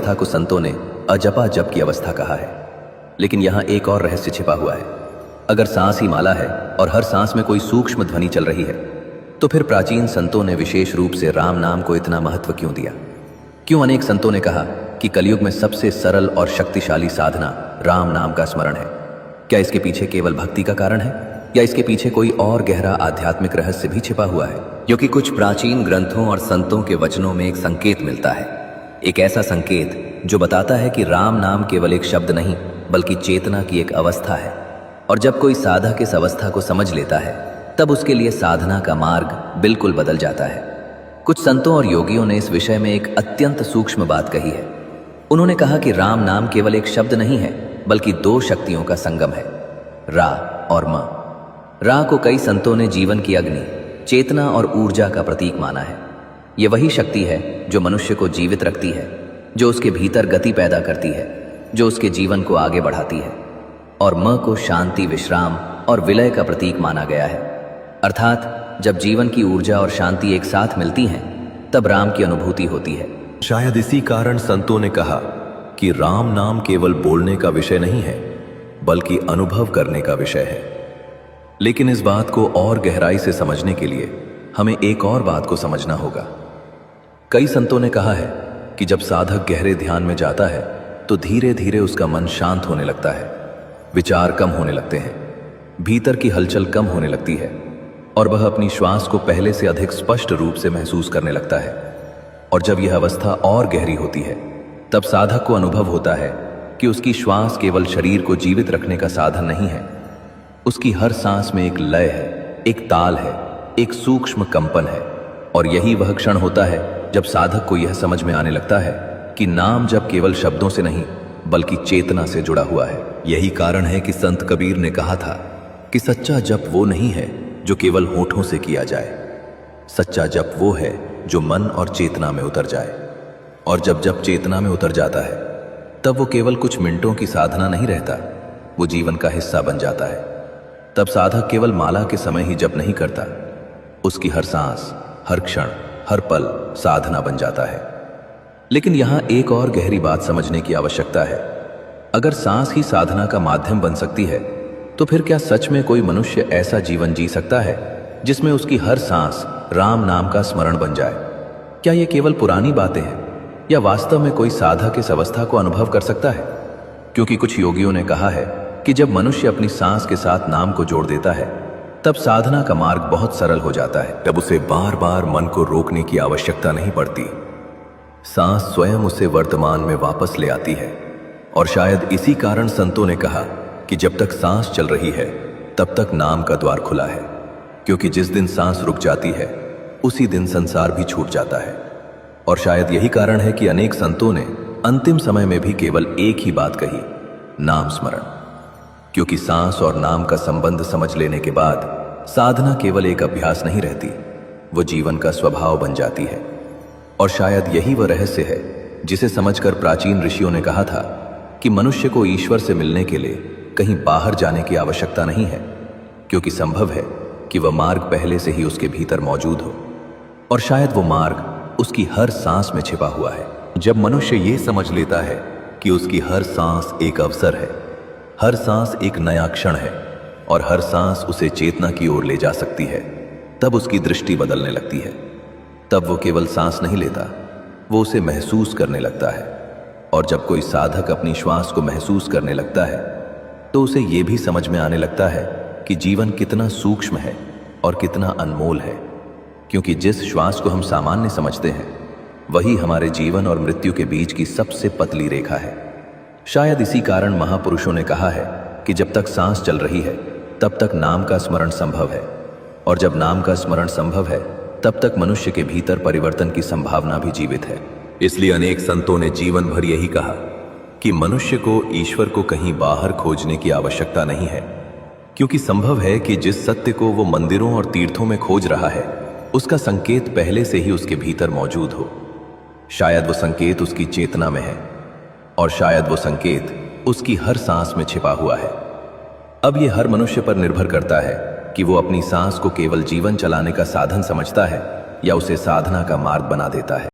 अवस्था को संतों ने अजपा जप की अवस्था कहा है। लेकिन यहाँ एक और रहस्य छिपा हुआ है। अगर सांस ही माला है और हर सांस में कोई सूक्ष्म ध्वनि चल रही है, तो फिर प्राचीन संतों ने विशेष रूप से राम नाम को इतना महत्व क्यों दिया? क्यों अनेक संतों ने कहा कि कलयुग में सबसे सरल और शक्तिशाली साधना राम नाम का स्मरण है? क्या इसके पीछे केवल भक्ति का कारण है, या इसके पीछे कोई और गहरा आध्यात्मिक रहस्य भी छिपा हुआ है? क्योंकि कुछ प्राचीन ग्रंथों और संतों के वचनों में एक संकेत मिलता है, एक ऐसा संकेत जो बताता है कि राम नाम केवल एक शब्द नहीं बल्कि चेतना की एक अवस्था है। और जब कोई साधक इस अवस्था को समझ लेता है, तब उसके लिए साधना का मार्ग बिल्कुल बदल जाता है। कुछ संतों और योगियों ने इस विषय में एक अत्यंत सूक्ष्म बात कही है। उन्होंने कहा कि राम नाम केवल एक शब्द नहीं है बल्कि दो शक्तियों का संगम है, रा और म। रा को कई संतों ने जीवन की अग्नि, चेतना और ऊर्जा का प्रतीक माना है। ये वही शक्ति है जो मनुष्य को जीवित रखती है, जो उसके भीतर गति पैदा करती है, जो उसके जीवन को आगे बढ़ाती है। और म को शांति, विश्राम और विलय का प्रतीक माना गया है। अर्थात जब जीवन की ऊर्जा और शांति एक साथ मिलती हैं, तब राम की अनुभूति होती है। शायद इसी कारण संतों ने कहा कि राम नाम केवल बोलने का विषय नहीं है बल्कि अनुभव करने का विषय है। लेकिन इस बात को और गहराई से समझने के लिए हमें एक और बात को समझना होगा। कई संतों ने कहा है कि जब साधक गहरे ध्यान में जाता है तो धीरे धीरे उसका मन शांत होने लगता है, विचार कम होने लगते हैं, भीतर की हलचल कम होने लगती है और वह अपनी श्वास को पहले से अधिक स्पष्ट रूप से महसूस करने लगता है। और जब यह अवस्था और गहरी होती है, तब साधक को अनुभव होता है कि उसकी श्वास केवल शरीर को जीवित रखने का साधन नहीं है। उसकी हर सांस में एक लय है, एक ताल है, एक सूक्ष्म कंपन है। और यही वह क्षण होता है जब साधक को यह समझ में आने लगता है कि नाम जप केवल शब्दों से नहीं बल्कि चेतना से जुड़ा हुआ है। यही कारण है कि संत कबीर ने कहा था कि सच्चा जप वो नहीं है जो केवल होठों से किया जाए, सच्चा जप वो है जो मन और चेतना में उतर जाए। और जब जप चेतना में उतर जाता है, तब वो केवल कुछ मिनटों की साधना नहीं रहता, वो जीवन का हिस्सा बन जाता है। तब साधक केवल माला के समय ही जप नहीं करता, उसकी हर सांस, हर क्षण, हर पल साधना बन जाता है। लेकिन यहाँ एक और गहरी बात समझने की आवश्यकता है। अगर सांस ही साधना का माध्यम बन सकती है, तो फिर क्या सच में कोई मनुष्य ऐसा जीवन जी सकता है जिसमें उसकी हर सांस राम नाम का स्मरण बन जाए? क्या ये केवल पुरानी बातें हैं, या वास्तव में कोई साधक इस अवस्था को अनुभव कर सकता है? क्योंकि कुछ योगियों ने कहा है कि जब मनुष्य अपनी सांस के साथ नाम को जोड़ देता है, तब साधना का मार्ग बहुत सरल हो जाता है। तब उसे बार बार मन को रोकने की आवश्यकता नहीं पड़ती। सांस स्वयं उसे वर्तमान में वापस ले आती है। और शायद इसी कारण संतों ने कहा कि जब तक सांस चल रही है तब तक नाम का द्वार खुला है, क्योंकि जिस दिन सांस रुक जाती है उसी दिन संसार भी छूट जाता है। और शायद यही कारण है कि अनेक संतों ने अंतिम समय में भी केवल एक ही बात कही, नाम स्मरण। क्योंकि सांस और नाम का संबंध समझ लेने के बाद साधना केवल एक अभ्यास नहीं रहती, वो जीवन का स्वभाव बन जाती है। और शायद यही वह रहस्य है जिसे समझकर प्राचीन ऋषियों ने कहा था कि मनुष्य को ईश्वर से मिलने के लिए कहीं बाहर जाने की आवश्यकता नहीं है, क्योंकि संभव है कि वह मार्ग पहले से ही उसके भीतर मौजूद हो। और शायद वो मार्ग उसकी हर सांस में छिपा हुआ है। जब मनुष्य ये समझ लेता है कि उसकी हर सांस एक अवसर है, हर सांस एक नया क्षण है और हर सांस उसे चेतना की ओर ले जा सकती है, तब उसकी दृष्टि बदलने लगती है। तब वो केवल सांस नहीं लेता, वो उसे महसूस करने लगता है। और जब कोई साधक अपनी श्वास को महसूस करने लगता है, तो उसे ये भी समझ में आने लगता है कि जीवन कितना सूक्ष्म है और कितना अनमोल है। क्योंकि जिस श्वास को हम सामान्य समझते हैं, वही हमारे जीवन और मृत्यु के बीच की सबसे पतली रेखा है। शायद इसी कारण महापुरुषों ने कहा है कि जब तक सांस चल रही है तब तक नाम का स्मरण संभव है, और जब नाम का स्मरण संभव है तब तक मनुष्य के भीतर परिवर्तन की संभावना भी जीवित है। इसलिए अनेक संतों ने जीवन भर यही कहा कि मनुष्य को ईश्वर को कहीं बाहर खोजने की आवश्यकता नहीं है, क्योंकि संभव है कि जिस सत्य को वो मंदिरों और तीर्थों में खोज रहा है, उसका संकेत पहले से ही उसके भीतर मौजूद हो। शायद वो संकेत उसकी चेतना में है, और शायद वो संकेत उसकी हर सांस में छिपा हुआ है। अब ये हर मनुष्य पर निर्भर करता है कि वो अपनी सांस को केवल जीवन चलाने का साधन समझता है या उसे साधना का मार्ग बना देता है।